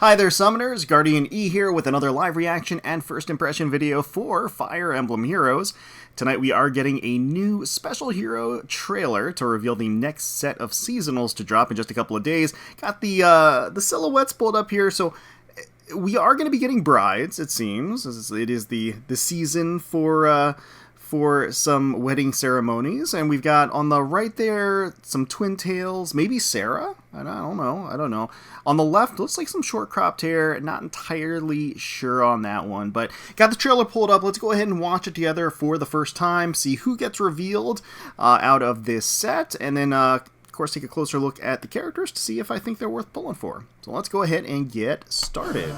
Hi there, Summoners! GuardianE here with another live reaction and first impression video for Fire Emblem Heroes. Tonight we are getting a new special hero trailer to reveal the next set of seasonals to drop in just a couple of days. Got the silhouettes pulled up here, so we are going to be getting brides, it seems. It is the season for some wedding ceremonies, and we've got on the right there some twin tails, maybe Sarah? I don't know. On the left, looks like some short cropped hair, not entirely sure on that one, but got the trailer pulled up. Let's go ahead and watch it together for the first time, see who gets revealed out of this set, and then, of course, take a closer look at the characters to see if I think they're worth pulling for. So let's go ahead and get started.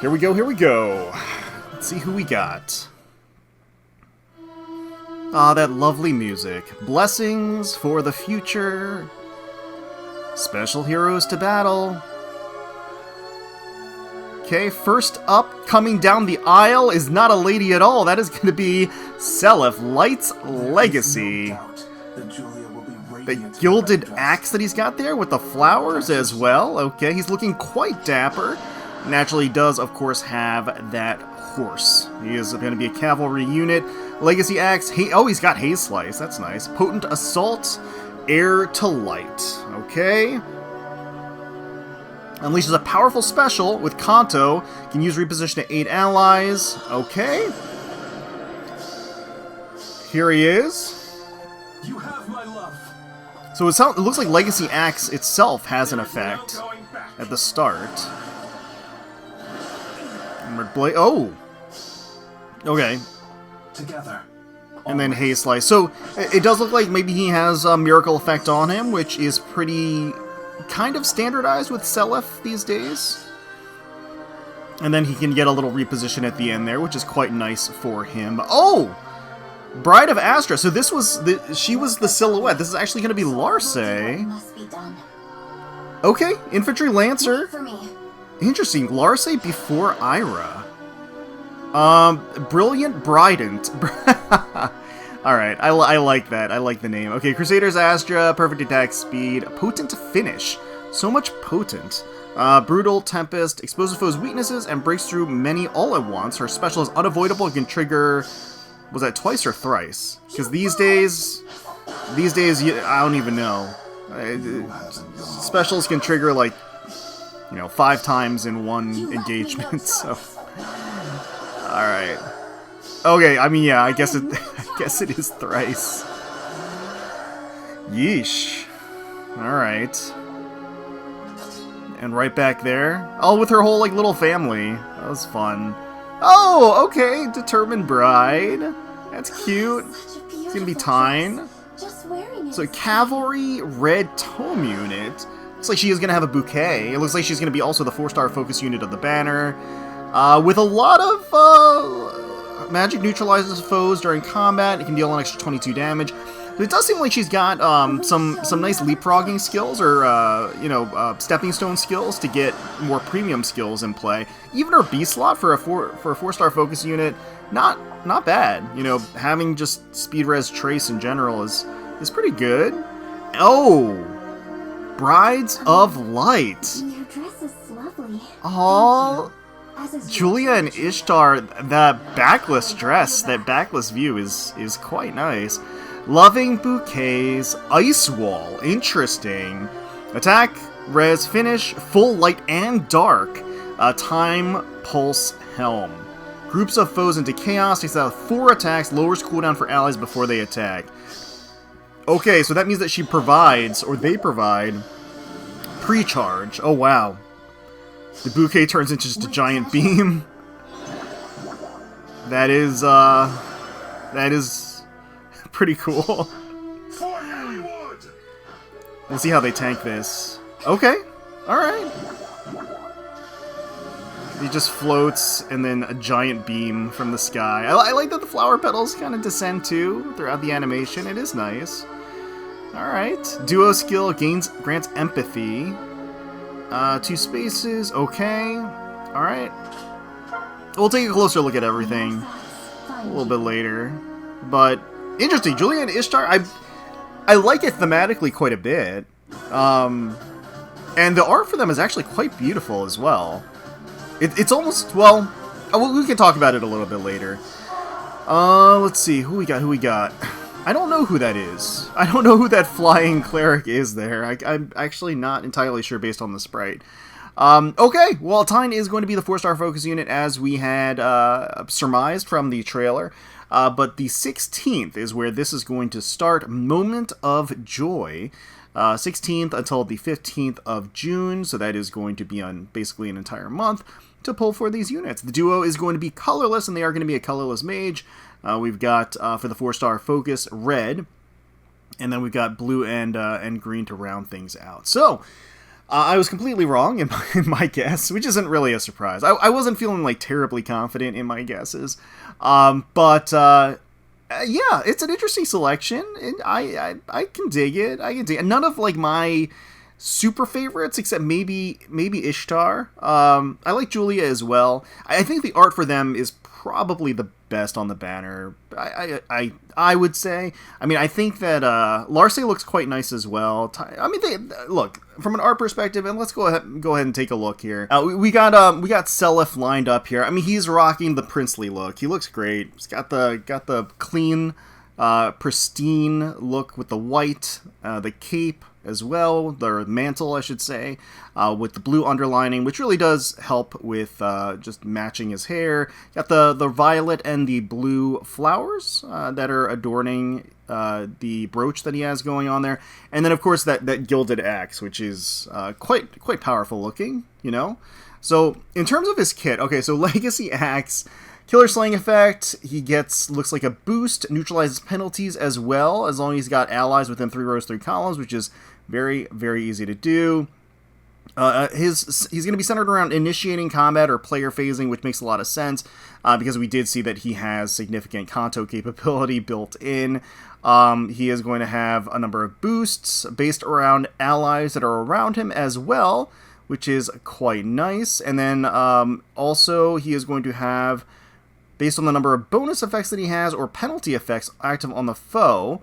Here we go. Let's see who we got. Ah, that lovely music. Blessings for the future. Special heroes to battle. Okay, first up, coming down the aisle is not a lady at all. That is going to be Seliph, Light's Legacy. The gilded axe that he's got there with the flowers as well. Okay, he's looking quite dapper. Naturally, he does, of course, have that horse. He is going to be a cavalry unit. Legacy axe. He's got haze slice. That's nice. Potent assault. Heir to light. Okay. Unleashes a powerful special with Kanto. Can use reposition to aid allies. Okay. Here he is. You have my love. So it looks like Legacy axe itself has an effect at the start. Oh. Okay. Together. And then haze slice. So it does look like maybe he has a miracle effect on him, which is pretty kind of standardized with Seliph these days. And then he can get a little reposition at the end there, which is quite nice for him. Oh! Bride of Astra. So this was she was the silhouette. This is actually going to be Larcei. Okay, Infantry Lancer. Interesting. Larcei before Ira. Brilliant Brident. Alright, I like that. I like the name. Okay, Crusader's Astra, perfect attack speed, potent finish. So much potent. Brutal Tempest, exposes foes' weaknesses, and breaks through many all at once. Her special is unavoidable and can trigger... Was that twice or thrice? Because these days, I don't even know. Specials can trigger, like, 5 times in one engagement, so... Alright. Okay, I mean, yeah, I guess it is thrice. Yeesh. Alright. And right back there. Oh, with her whole, like, little family. That was fun. Oh, okay, Determined Bride. That's cute. It's gonna be Tine. So, Cavalry Red Tome Unit. Looks like she is gonna have a bouquet. It looks like she's gonna be also the 4-star focus unit of the banner. With a lot of magic neutralizes foes during combat. It can deal an extra 22 damage. But it does seem like she's got some nice leapfrogging skills or stepping stone skills to get more premium skills in play. Even her B slot for a 4-star focus unit, not bad. Having just speed res trace in general is pretty good. Oh, Brides of Light. Your dress is lovely. Oh. Julia and Ishtar, that backless dress, that backless view is quite nice. Loving Bouquets, Ice Wall, interesting. Attack, res, finish, full light and dark. Time, pulse, helm. Groups of foes into chaos, takes out 4 attacks, lowers cooldown for allies before they attack. Okay, so that means that she provides, or they provide, pre-charge. Oh wow. The bouquet turns into just a giant beam. That is pretty cool. We'll see how they tank this. Okay, alright. He just floats, and then a giant beam from the sky. I like that the flower petals kind of descend too throughout the animation. It is nice. Alright. Duo skill grants empathy. 2 spaces, okay. Alright. We'll take a closer look at everything a little bit later. But, interesting, Julia and Ishtar, I like it thematically quite a bit. And the art for them is actually quite beautiful as well. It's almost, well, we can talk about it a little bit later. Let's see, who we got? I don't know who that is. I don't know who that flying cleric is there. I'm actually not entirely sure based on the sprite. Okay, well, Tine is going to be the 4-star focus unit as we had surmised from the trailer. But the 16th is where this is going to start. Moment of Joy. 16th until the 15th of June, so that is going to be on basically an entire month to pull for these units. The duo is going to be colorless, and they are going to be a colorless mage. We've got, for the 4-star focus, red, and then we've got blue and green to round things out. So, I was completely wrong in my guess, which isn't really a surprise. I wasn't feeling, like, terribly confident in my guesses. Yeah, it's an interesting selection, and I can dig it. None of, like, my super favorites, except maybe Ishtar. I like Julia as well. I think the art for them is probably the best on the banner. I would say. I mean, I think that Larcei looks quite nice as well. I mean, they look from an art perspective, and let's go ahead and take a look here. We got Seliph lined up here. I mean, he's rocking the princely look. He looks great. He's got the clean, pristine look with the white, the cape as well, the mantle, I should say, with the blue underlining, which really does help with just matching his hair. Got the violet and the blue flowers that are adorning the brooch that he has going on there, and then of course that gilded axe, which is quite powerful looking, you know. So in terms of his kit, okay, so Legacy Axe. Killer Slaying effect, he looks like a boost, neutralizes penalties as well, as long as he's got allies within 3 rows, 3 columns, which is very, very easy to do. He's going to be centered around initiating combat or player phasing, which makes a lot of sense, because we did see that he has significant Kanto capability built in. He is going to have a number of boosts based around allies that are around him as well, which is quite nice. And then also he is going to have, based on the number of bonus effects that he has or penalty effects active on the foe,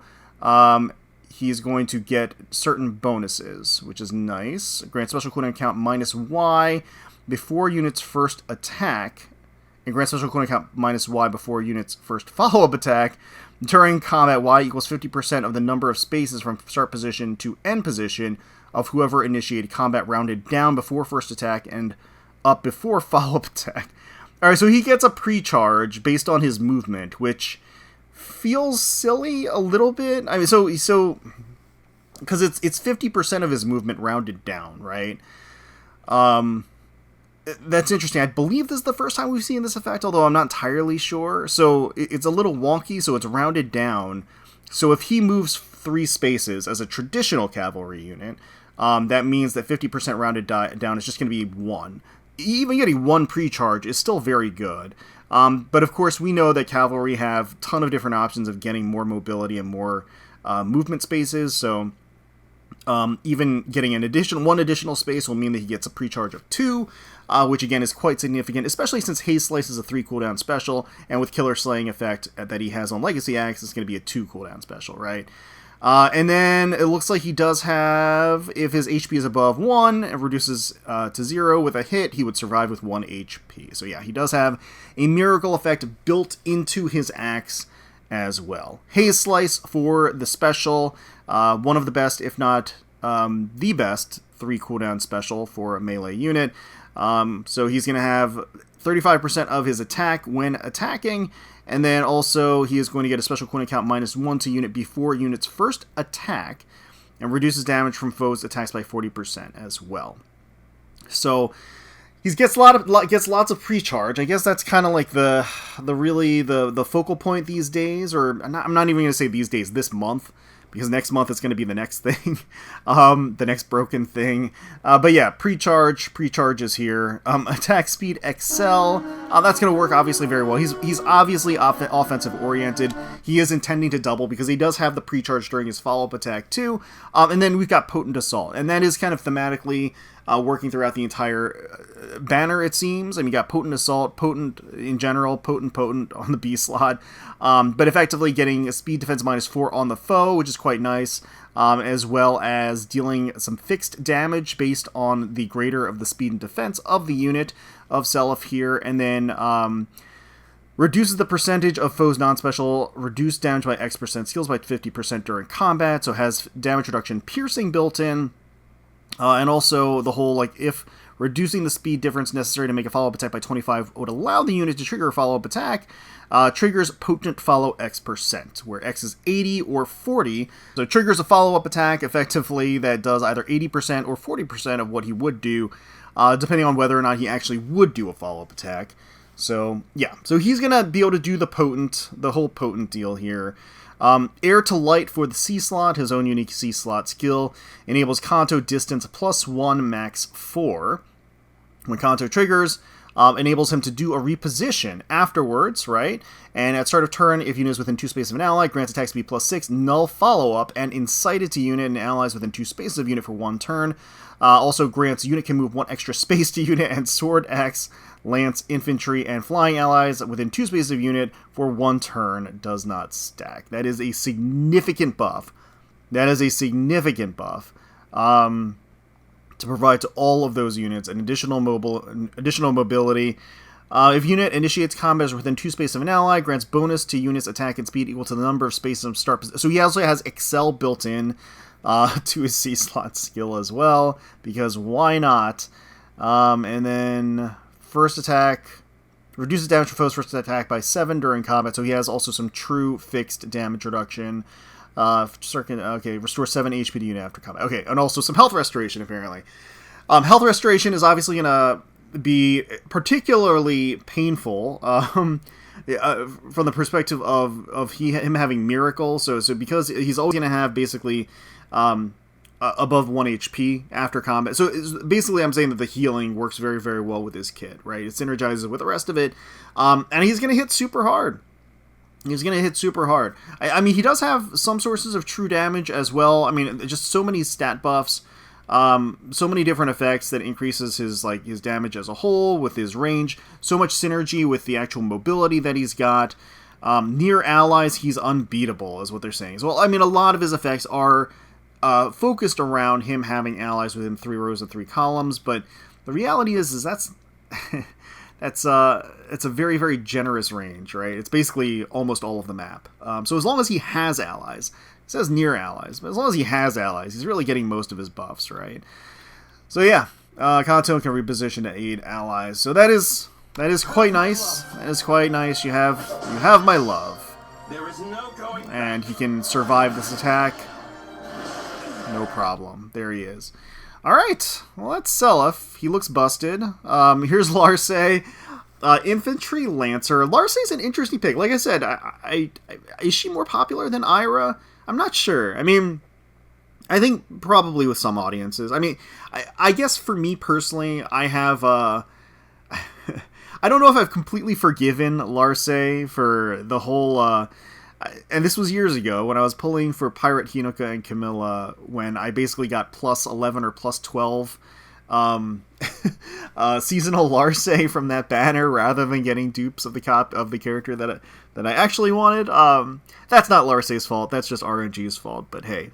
he's going to get certain bonuses, which is nice. Grant special cooldown count -Y before unit's first attack, and grant special cooldown count -Y before unit's first follow-up attack. During combat, Y equals 50% of the number of spaces from start position to end position of whoever initiated combat, rounded down before first attack and up before follow-up attack. Alright, so he gets a pre-charge based on his movement, which feels silly a little bit. I mean, so because it's 50% of his movement rounded down, right? That's interesting. I believe this is the first time we've seen this effect, although I'm not entirely sure. So it's a little wonky, so it's rounded down. So if he moves 3 spaces as a traditional cavalry unit, that means that 50% rounded down is just going to be 1. Even getting 1 pre-charge is still very good. But of course, we know that cavalry have a ton of different options of getting more mobility and more movement spaces. So even getting one additional space will mean that he gets a pre-charge of 2, which again is quite significant, especially since Haze Slice is a 3 cooldown special, and with Killer Slaying effect that he has on Legacy Axe, it's going to be a 2 cooldown special, right? And then it looks like he does have, if his HP is above 1, it reduces to 0 with a hit, he would survive with 1 HP. So yeah, he does have a miracle effect built into his axe as well. Haze Slice for the special, one of the best, if not the best, 3 cooldown special for a melee unit. So he's going to have 35% of his attack when attacking, and then also he is going to get a special cooldown count -1 to unit before unit's first attack, and reduces damage from foes' attacks by 40% as well. So he gets lots of pre-charge. I guess that's kind of like the focal point these days, or I'm not even going to say these days, this month, because next month it's going to be the next thing, the next broken thing. But yeah, pre-charge is here. Attack speed XL, that's going to work obviously very well. He's obviously offensive oriented. He is intending to double because he does have the pre-charge during his follow-up attack too. And then we've got Potent Assault, and that is kind of thematically working throughout the entire banner, it seems. I mean, you got Potent Assault, Potent in general, Potent on the B slot, but effectively getting a speed defense -4 on the foe, which is quite nice, as well as dealing some fixed damage based on the greater of the speed and defense of the unit of Seliph here, and then reduces the percentage of foes non-special, reduced damage by X%, skills by 50% during combat, so has damage reduction piercing built in, and also the whole, like, if reducing the speed difference necessary to make a follow-up attack by 25 would allow the unit to trigger a follow-up attack, triggers potent follow X%, where X is 80 or 40, so it triggers a follow-up attack effectively that does either 80% or 40% of what he would do, depending on whether or not he actually would do a follow-up attack. So, yeah. So he's going to be able to do the whole potent deal here. Air to Light for the C slot, his own unique C slot skill, enables Kanto distance +1 max 4. When Kanto triggers, enables him to do a reposition afterwards, right? And at start of turn, if unit is within 2 spaces of an ally, grants attack speed +6, null follow-up, and incited to unit and allies within 2 spaces of unit for 1 turn. Also grants unit can move 1 extra space to unit and sword, axe, lance, infantry, and flying allies within 2 spaces of unit for 1 turn. Does not stack. That is a significant buff. That is a significant buff to provide to all of those units an additional mobility. If unit initiates combat within 2 spaces of an ally, grants bonus to units attack and speed equal to the number of spaces of start position. So he also has Excel built in to his C slot skill as well, because why not? And then first attack reduces damage for foes first attack by 7 during combat, so he has also some true fixed damage reduction. Restore 7 HP to unit after combat. Okay, and also some health restoration, apparently. Health restoration is obviously going to be particularly painful from the perspective of him having Miracle. So because he's always going to have basically above 1 HP after combat. So basically I'm saying that the healing works very, very well with his kit, right? It synergizes with the rest of it. And he's going to hit super hard. He's going to hit super hard. I mean, he does have some sources of true damage as well. I mean, just so many stat buffs, so many different effects that increases his damage as a whole with his range. So much synergy with the actual mobility that he's got. Near allies, he's unbeatable, is what they're saying. So, well, I mean, a lot of his effects are focused around him having allies within 3 rows and 3 columns, but the reality is that's it's a very, very generous range, right? It's basically almost all of the map. So as long as he has allies, it says near allies, but as long as he has allies, he's really getting most of his buffs, right? So yeah, Kanto can reposition to aid allies. So that is quite nice. That is quite nice. You have my love. There is no going back. And he can survive this attack. No problem. There he is. Alright, well that's Seliph. He looks busted. Here's Larcei. Infantry Lancer. Larcei's an interesting pick. Like I said, is she more popular than Ira? I'm not sure. I mean, I think probably with some audiences. I mean, I guess for me personally, I have... I don't know if I've completely forgiven Larcei for the whole... and this was years ago when I was pulling for Pirate Hinoka and Camilla, when I basically got +11 or +12 seasonal Larcei from that banner rather than getting dupes of the character that I actually wanted. That's not Larcei's fault. That's just RNG's fault. But hey,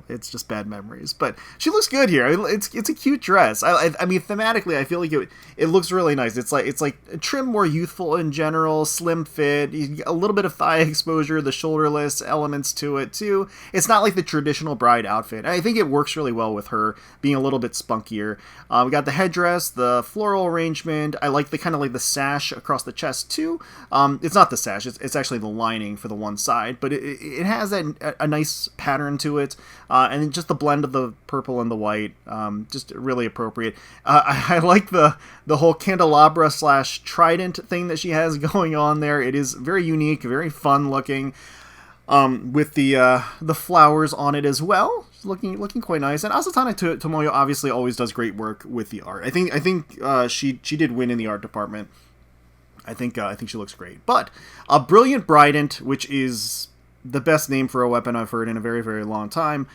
it's just bad memories. But she looks good here. It's a cute dress. I mean, thematically, I feel like it looks really nice. It's like trim, more youthful in general, slim fit, a little bit of thigh exposure, the shoulderless elements to it too. It's not like the traditional bride outfit. I think it works really well with her being a little bit spunkier. We got the headdress, the floral arrangement. I like the sash across the chest too. It's not the sash. It's actually the lining for the one side. But it has a nice pattern to it, and just the blend of the purple and the white, just really appropriate. I like the whole candelabra / trident thing that she has going on there. It is very unique, very fun looking, with the flowers on it as well. Looking quite nice. And Asatana Tomoyo obviously always does great work with the art. I think she did win in the art department. I think she looks great. But a Brilliant Brident, which is the best name for a weapon I've heard in a very, very long time.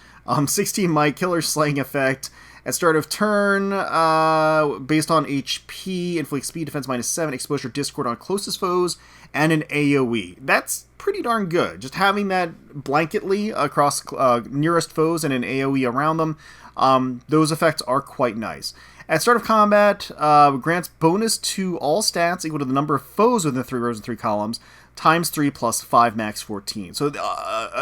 16 might, killer slaying effect, At start of turn, based on HP, inflict speed, defense -7, exposure, discord on closest foes, and an AoE. That's pretty darn good. Just having that blanketly across nearest foes and an AoE around them, those effects are quite nice. At start of combat, grants bonus to all stats equal to the number of foes within 3 rows and 3 columns, times 3 plus 5, max 14. So,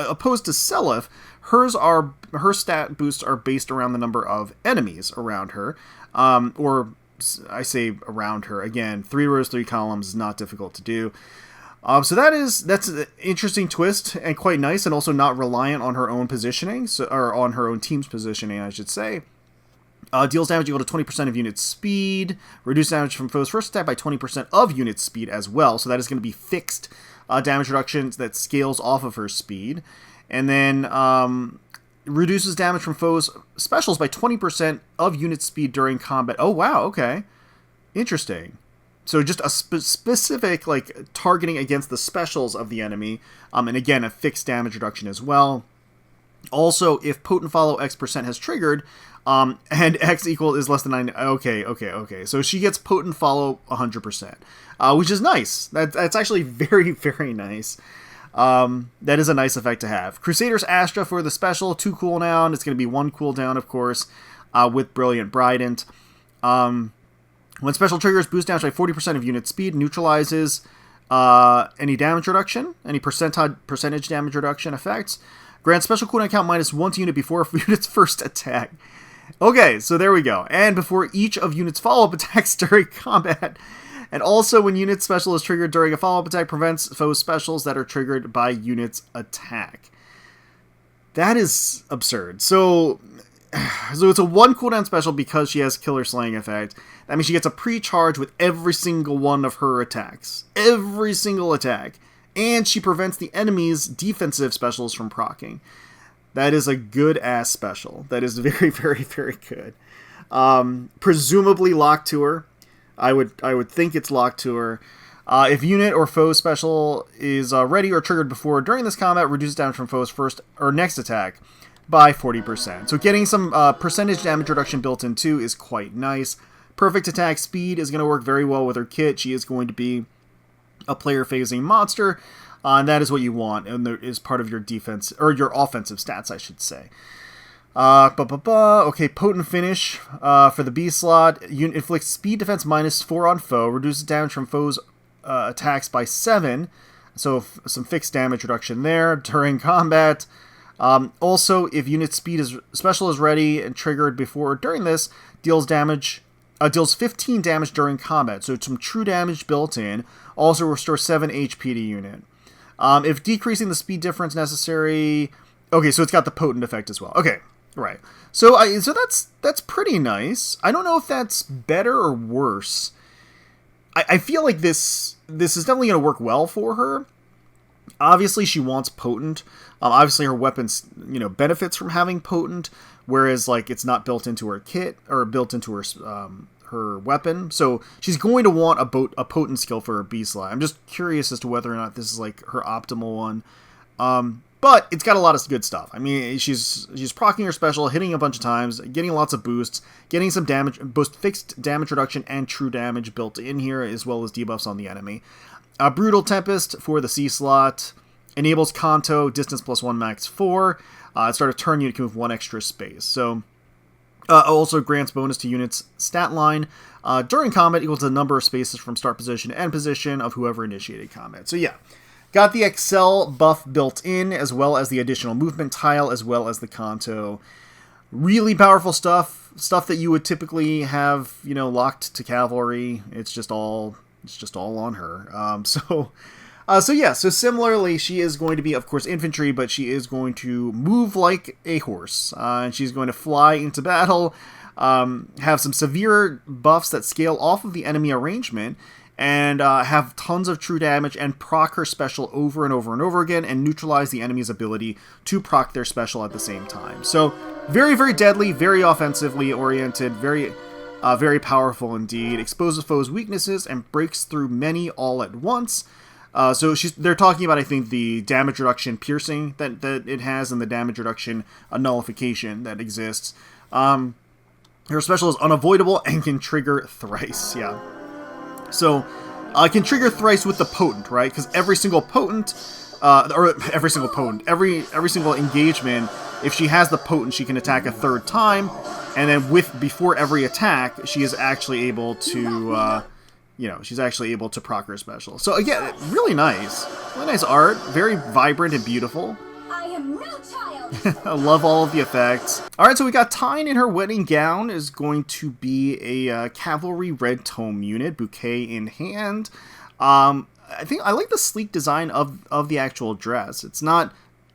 opposed to Seliph, her stat boosts are based around the number of enemies around her, or I say around her. Again, 3 rows, 3 columns is not difficult to do. So that's an interesting twist and quite nice, and also not reliant on her own positioning, or on her own team's positioning, I should say. Deals damage equal to 20% of unit speed. Reduce damage from foes first attack by 20% of unit speed as well. So that is going to be fixed damage reductions that scales off of her speed. And then reduces damage from foes specials by 20% of unit speed during combat. Oh, wow, okay. Interesting. So just a specific like targeting against the specials of the enemy. And again, a fixed damage reduction as well. Also, if Potent Follow X% has triggered, and X equal is less than 9. Okay. So she gets Potent Follow 100%, which is nice. That's actually very, very nice. That is a nice effect to have. Crusader's Astra for the special, 2 cooldown. It's going to be 1 cooldown, of course, with Brilliant Brident. When special triggers, boost damage by 40% of unit speed, neutralizes any damage reduction, any percentage damage reduction effects. Grant special cooldown count -1 to unit before unit's first attack. Okay, so there we go. And before each of unit's follow-up attacks during combat. And also when unit's special is triggered during a follow-up attack, prevents foes specials that are triggered by unit's attack. That is absurd. So it's a 1 cooldown special because she has Killer Slaying effect. That means she gets a pre-charge with every single one of her attacks. Every single attack. And she prevents the enemy's defensive specials from proccing. That is a good-ass special. That is very, very, very good. Presumably locked to her. I would think it's locked to her. If unit or foe special is ready or triggered before or during this combat, reduces damage from foe's first or next attack by 40%. So getting some percentage damage reduction built in too is quite nice. Perfect attack speed is going to work very well with her kit. She is going to be a player phasing monster, and that is what you want, and there is part of your defense, or your offensive stats, I should say. Okay, Potent Finish for the B slot. Unit inflicts speed defense -4 on foe, reduces damage from foes' attacks by 7, so some fixed damage reduction there during combat. Also, if unit special is ready and triggered before or during this, deals 15 damage during combat, so some true damage built in. Also restores 7 HP to unit. If decreasing the speed difference necessary... Okay, so it's got the potent effect as well. Okay, right. So that's pretty nice. I don't know if that's better or worse. I feel like this is definitely going to work well for her. Obviously, she wants potent. Obviously, her weapons, benefits from having potent, whereas like it's not built into her kit or built into her weapon. So she's going to want a potent skill for her B slot. I'm just curious as to whether or not this is like her optimal one. But it's got a lot of good stuff. I mean, she's proccing her special, hitting a bunch of times, getting lots of boosts, getting some damage, both fixed damage reduction and true damage built in here, as well as debuffs on the enemy. Brutal Tempest for the C slot. Enables Kanto, distance +1, max 4. At start of turn, unit can move 1 extra space. So, also grants bonus to units stat line during combat equal to the number of spaces from start position to end position of whoever initiated combat. So yeah, got the Excel buff built in, as well as the additional movement tile, as well as the Kanto. Really powerful stuff that you would typically have, locked to cavalry. It's just all on her. So similarly, she is going to be, of course, infantry, but she is going to move like a horse, and she's going to fly into battle, have some severe buffs that scale off of the enemy arrangement, and have tons of true damage, and proc her special over and over and over again, and neutralize the enemy's ability to proc their special at the same time. So, very, very deadly, very offensively oriented, very powerful indeed. Exposes foes' weaknesses, and breaks through many all at once. So they're talking about, I think, the damage reduction piercing that it has, and the damage reduction nullification that exists. Her special is unavoidable and can trigger thrice. Yeah. So, can trigger thrice with the potent, right? Because every single potent, every single engagement, if she has the potent, she can attack a third time, and then before every attack, she is actually able to, she's actually able to proc her special. So again, really nice art, very vibrant and beautiful. I am no child. I love all of the effects. All right, so we got Tine in her wedding gown is going to be a cavalry red tome unit, bouquet in hand. I think I like the sleek design of the actual dress. It's not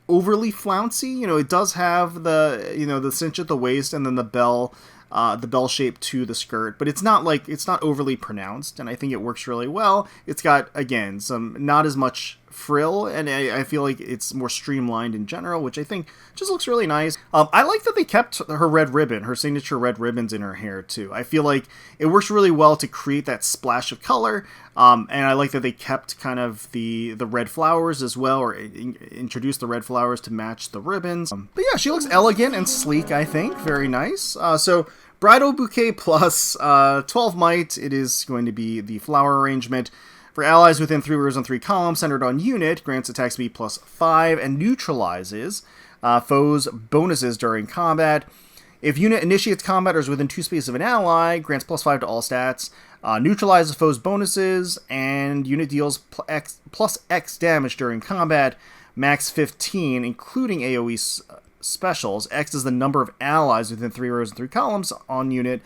overly flouncy. It does have the cinch at the waist and then the bell shape to the skirt, but it's not overly pronounced, and I think it works really well. It's got, again, not as much frill, and I feel like it's more streamlined in general, which I think just looks really nice. I like that they kept her signature red ribbons in her hair too. I feel like it works really well to create that splash of color, and I like that they kept kind of the red flowers as well, or introduced the red flowers to match the ribbons. But yeah, she looks elegant and sleek, I think. Very nice. So bridal bouquet plus 12 might. It is going to be the flower arrangement. For allies within 3 rows and 3 columns centered on unit, grants attack speed plus 5 and neutralizes foes' bonuses during combat. If unit initiates combat or is within 2 spaces of an ally, grants plus 5 to all stats, neutralizes foes' bonuses, and unit deals plus X damage during combat, max 15, including AoE specials. X is the number of allies within 3 rows and 3 columns on unit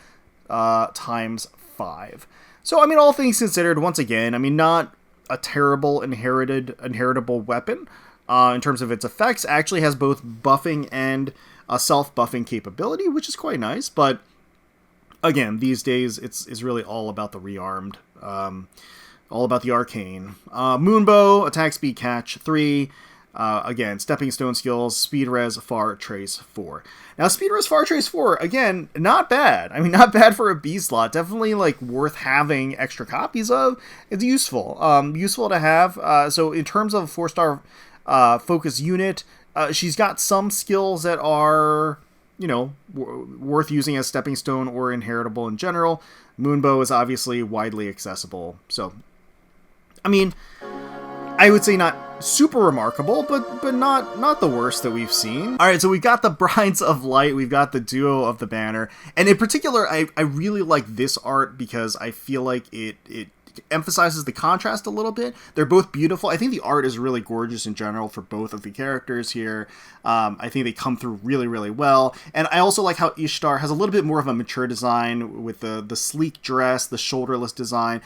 times 5. So, I mean, all things considered, once again, I mean, not a terrible inheritable weapon in terms of its effects. Actually has both buffing and self-buffing capability, which is quite nice. But, again, these days, it's really all about the rearmed, all about the arcane. Moonbow, attack speed catch 3. Again, stepping stone skills, speed res, far trace 4. Now, speed res, far trace 4, again, not bad. I mean, not bad for a B slot. Definitely, worth having extra copies of. It's useful. Useful to have. So, in terms of 4-star focus unit, she's got some skills that are, worth using as stepping stone or inheritable in general. Moonbow is obviously widely accessible. So, I mean, I would say not super remarkable, but not the worst that we've seen. All right, so we've got the Brides of Light, we've got the duo of the banner, and in particular, I really like this art because I feel like it emphasizes the contrast a little bit. They're both beautiful. I think the art is really gorgeous in general for both of the characters here. I think they come through really, really well. And I also like how Ishtar has a little bit more of a mature design with the sleek dress, the shoulderless design.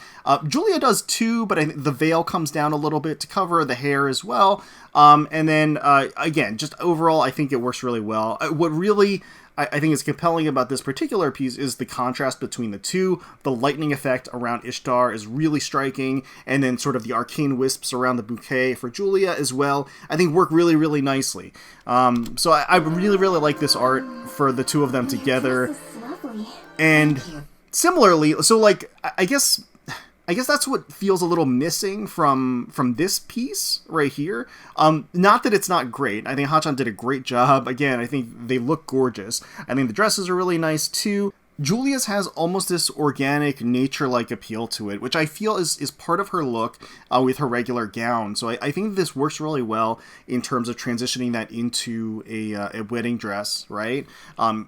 Julia does too, but I think the veil comes down a little bit to cover the hair as well. And then, again, just overall, I think it works really well. What really I think is compelling about this particular piece is the contrast between the two. The lightning effect around Ishtar is really striking, and then sort of the arcane wisps around the bouquet for Julia as well, I think work really, really nicely. So I really, really like this art for the two of them together. This is lovely. And similarly, so I guess that's what feels a little missing from this piece right here. Not that it's not great. I think Hachan did a great job. Again, I think they look gorgeous. I think the dresses are really nice too. Julia's has almost this organic, nature-like appeal to it, which I feel is part of her look with her regular gown. So I think this works really well in terms of transitioning that into a wedding dress, right?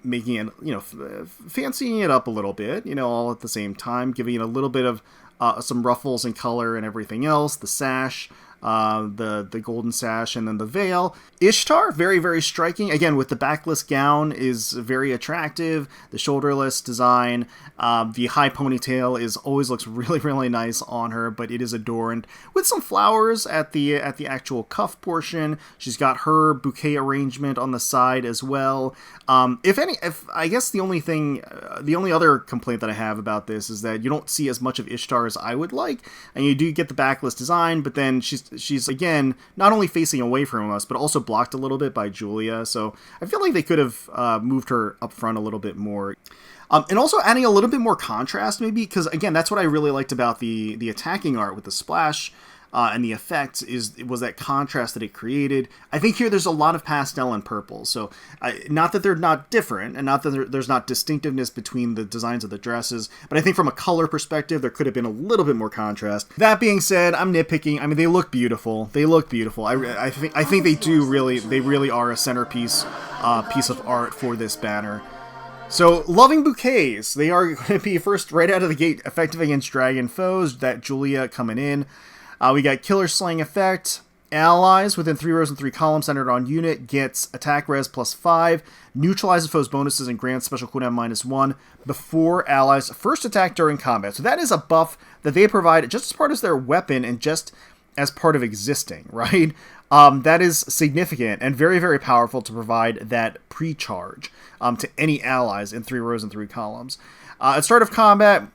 Making it, fancying it up a little bit, all at the same time, giving it a little bit of some ruffles and color and everything else, the sash, the golden sash, and then the veil. Ishtar, very, very striking. Again, with the backless gown is very attractive. The shoulderless design, the high ponytail always looks really, really nice on her, but it is adorned with some flowers at the actual cuff portion. She's got her bouquet arrangement on the side as well. I guess the only other complaint that I have about this is that you don't see as much of Ishtar as I would like, and you do get the backless design, but then she's again not only facing away from us, but also blocked a little bit by Julia. So I feel like they could have moved her up front a little bit more. And also adding a little bit more contrast, maybe, because again, that's what I really liked about the attacking art with the splash. and the effect was that contrast that it created. I think here there's a lot of pastel and purple, so not that they're not different, and not that there's not distinctiveness between the designs of the dresses, but I think from a color perspective, there could have been a little bit more contrast. That being said, I'm nitpicking. I mean, they look beautiful. They look beautiful. I think they really are a centerpiece piece of art for this banner. So, Loving Bouquets, they are going to be first right out of the gate effective against dragon foes. That Julia coming in. We got Killer Slaying Effect. Allies within 3 rows and 3 columns centered on unit gets attack res +5, neutralizes foes' bonuses, and grants special cooldown -1 before allies' first attack during combat. So that is a buff that they provide just as part of their weapon and just as part of existing, right? That is significant and very, very powerful to provide that pre-charge to any allies in 3 rows and 3 columns. At start of combat,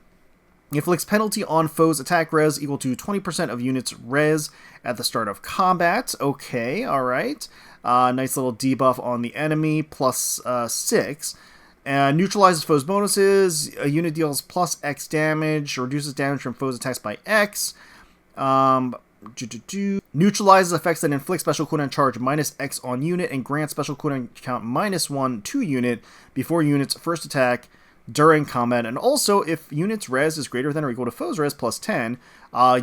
inflicts penalty on foes' attack res equal to 20% of units' res at the start of combat. Okay, alright. Nice little debuff on the enemy, +6. Neutralizes foes' bonuses. A unit deals +X damage, reduces damage from foes' attacks by X. Neutralizes effects that inflict special cooldown charge -X on unit and grants special cooldown count -1 to unit before unit's first attack during combat. And also, if unit's res is greater than or equal to foes' res +10,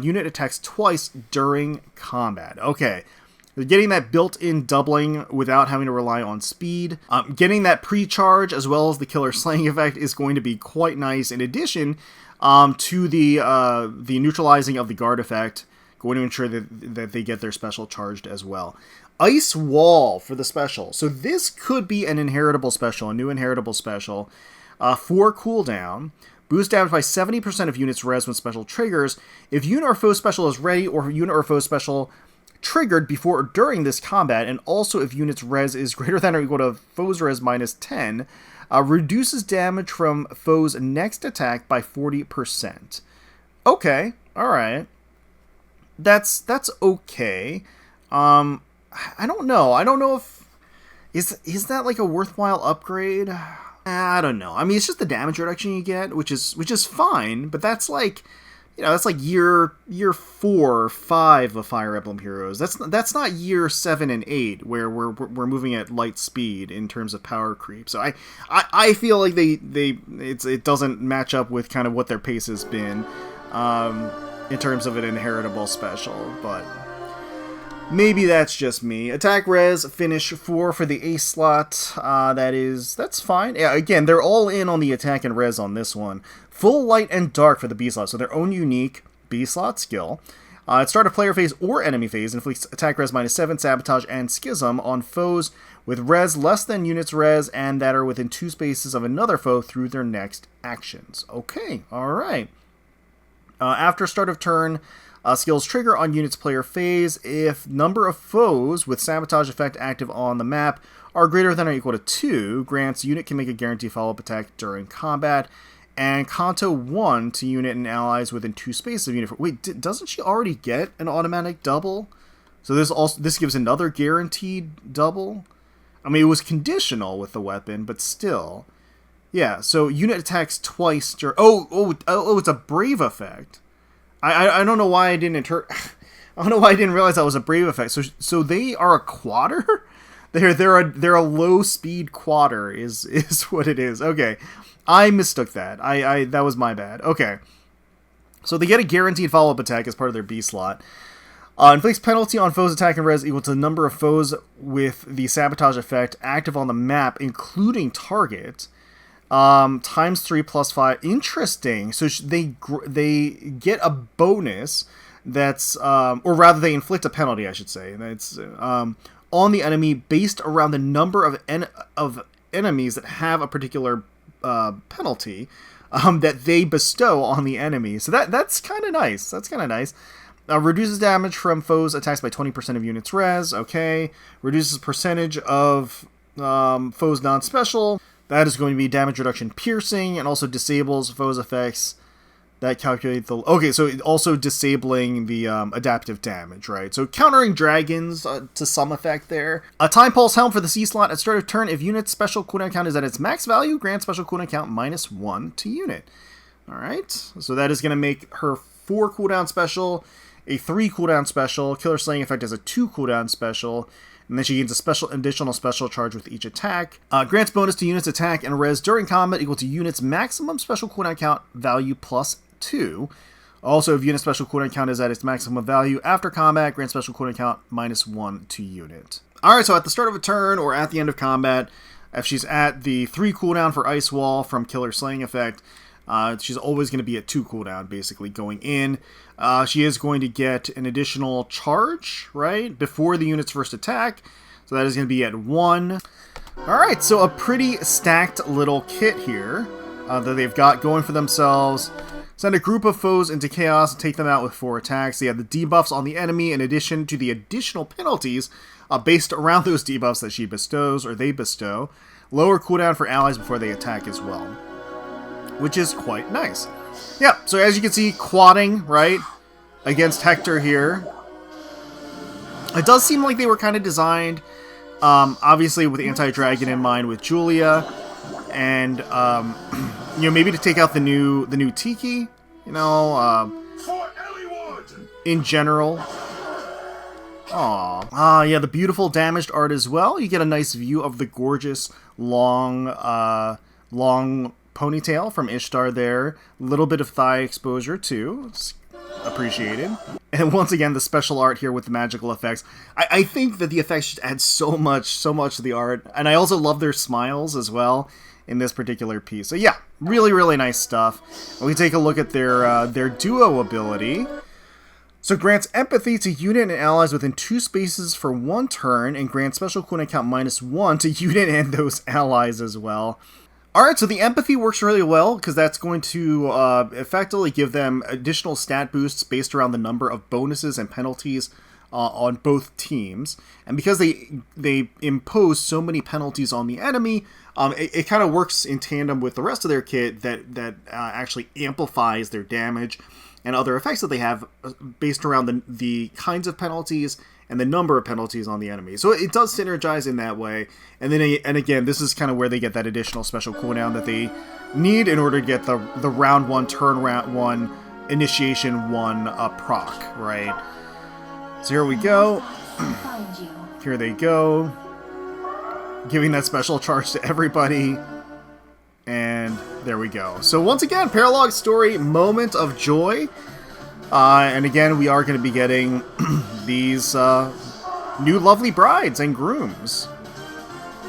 unit attacks twice during combat. Okay, getting that built-in doubling without having to rely on speed. Getting that pre-charge as well as the Killer Slaying Effect is going to be quite nice. In addition to the neutralizing of the guard effect, going to ensure that they get their special charged as well. Ice Wall for the special. So this could be an inheritable special, a new inheritable special. 4 cooldown. Boost damage by 70% of units' res when special triggers. If unit or foe special is ready or unit or foe special triggered before or during this combat, and also if unit's res is greater than or equal to foe's res -10, reduces damage from foe's next attack by 40%. Okay, alright. That's okay. I don't know. I don't know if is that like a worthwhile upgrade? I don't know. I mean, it's just the damage reduction you get, which is fine, but that's like, you know, that's like year 4 or 5 of Fire Emblem Heroes. That's not year 7 and 8 where we're moving at light speed in terms of power creep. So I feel like it doesn't match up with kind of what their pace has been. In terms of an inheritable special, but maybe that's just me. Attack res, finish 4 for the ace slot. That's fine. Yeah, again, they're all in on the attack and res on this one. Full light and dark for the B slot, so their own unique B slot skill. At start of player phase or enemy phase, inflicts attack res -7, sabotage, and schism on foes with res less than units res and that are within 2 spaces of another foe through their next actions. Okay, alright. After start of turn, skills trigger on unit's player phase if number of foes with sabotage effect active on the map are greater than or equal to 2, grants unit can make a guaranteed follow-up attack during combat, and Kanto 1 to unit and allies within 2 spaces of unit. Wait, doesn't she already get an automatic double? So this gives another guaranteed double? I mean, it was conditional with the weapon, but still. Yeah, so unit attacks twice during... Oh, it's a brave effect. I don't know why I didn't I don't know why I didn't realize that was a brave effect. So they are a quadder? They're a low speed quadder is what it is. Okay. I mistook that. That was my bad. Okay. So they get a guaranteed follow-up attack as part of their B slot. Inflicts penalty on foes' attack and res equal to the number of foes with the sabotage effect active on the map, including target. Times 3 plus 5. Interesting. So they get a bonus that's, or rather they inflict a penalty, I should say. That's on the enemy based around the number of enemies that have a particular penalty that they bestow on the enemy. So that's kind of nice. That's kind of nice. Reduces damage from foes' attacks by 20% of units res. Okay. Reduces percentage of foes non-special. That is going to be damage reduction piercing, and also disables foes' effects that calculate the... Okay, so also disabling the adaptive damage, right? So countering dragons to some effect there. A Time Pulse Helm for the C slot. At start of turn, if unit's special cooldown count is at its max value, grant special cooldown count -1 to unit. Alright, so that is going to make her 4 cooldown special. a 3 cooldown special. Killer Slaying effect has a 2 cooldown special. And then she gains a additional special charge with each attack. Grants bonus to units attack and res during combat equal to units maximum special cooldown count value plus 2. Also, if unit special cooldown count is at its maximum value after combat, grant special cooldown count -1 to unit. Alright, so at the start of a turn or at the end of combat, if she's at the 3 cooldown for Ice Wall from Killer Slaying effect, she's always going to be at 2 cooldown, basically, going in. She is going to get an additional charge, right, before the unit's first attack. So that is going to be at 1. Alright, so a pretty stacked little kit here that they've got going for themselves. Send a group of foes into chaos and take them out with 4 attacks. They have the debuffs on the enemy in addition to the additional penalties based around those debuffs that she bestows, or they bestow. Lower cooldown for allies before they attack as well, which is quite nice. Yeah, so as you can see, quadding, right, against Hector here. It does seem like they were kind of designed, obviously, with anti-dragon in mind with Julia, and, you know, maybe to take out the new Tiki, you know, in general. Aww. Yeah, the beautiful damaged art as well. You get a nice view of the gorgeous, long ponytail from Ishtar there. A little bit of thigh exposure, too. It's appreciated. And once again, the special art here with the magical effects. I think that the effects just add so much to the art. And I also love their smiles as well in this particular piece. So yeah, really, really nice stuff. And we take a look at their duo ability. So grants empathy to unit and allies within 2 spaces for 1 turn, and grants special cooldown count -1 to unit and those allies as well. Alright, so the empathy works really well, because that's going to effectively give them additional stat boosts based around the number of bonuses and penalties on both teams. And because they impose so many penalties on the enemy, it kind of works in tandem with the rest of their kit that actually amplifies their damage and other effects that they have based around the kinds of penalties and the number of penalties on the enemy. So it does synergize in that way. And then, and again, this is kind of where they get that additional special cooldown that they need in order to get the round 1, turn round 1, initiation 1 proc, right? So here we go. Here they go. Giving that special charge to everybody. And there we go. So once again, Paralog Story, Moment of Joy. And again, we are going to be getting these new lovely brides and grooms.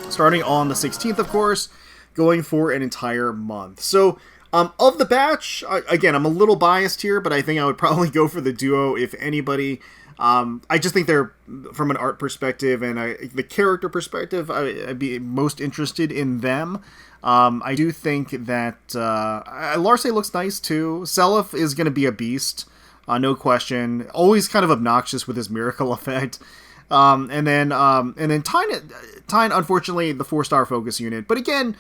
Starting on the 16th, of course, going for an entire month. So, of the batch, again, I'm a little biased here, but I think I would probably go for the duo if anybody. I just think they're, from an art perspective and the character perspective, I'd be most interested in them. I do think that Larcei looks nice too. Seliph is going to be a beast, no question. Always kind of obnoxious with his miracle effect. And then Tine, unfortunately, the 4-star focus unit. But again,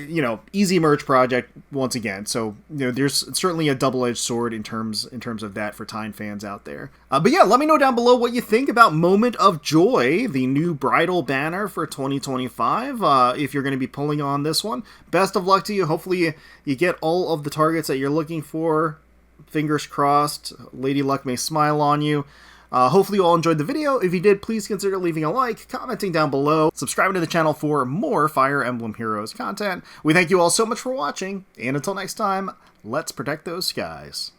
you know, easy merge project once again. So, you know, there's certainly a double-edged sword in terms of that for Tine fans out there. But yeah, let me know down below what you think about Moment of Joy, the new bridal banner for 2025. If you're going to be pulling on this one, best of luck to you. Hopefully you get all of the targets that you're looking for. Fingers crossed. Lady Luck may smile on you. Hopefully you all enjoyed the video. If you did, please consider leaving a like, commenting down below, subscribing to the channel for more Fire Emblem Heroes content. We thank you all so much for watching, and until next time, let's protect those skies.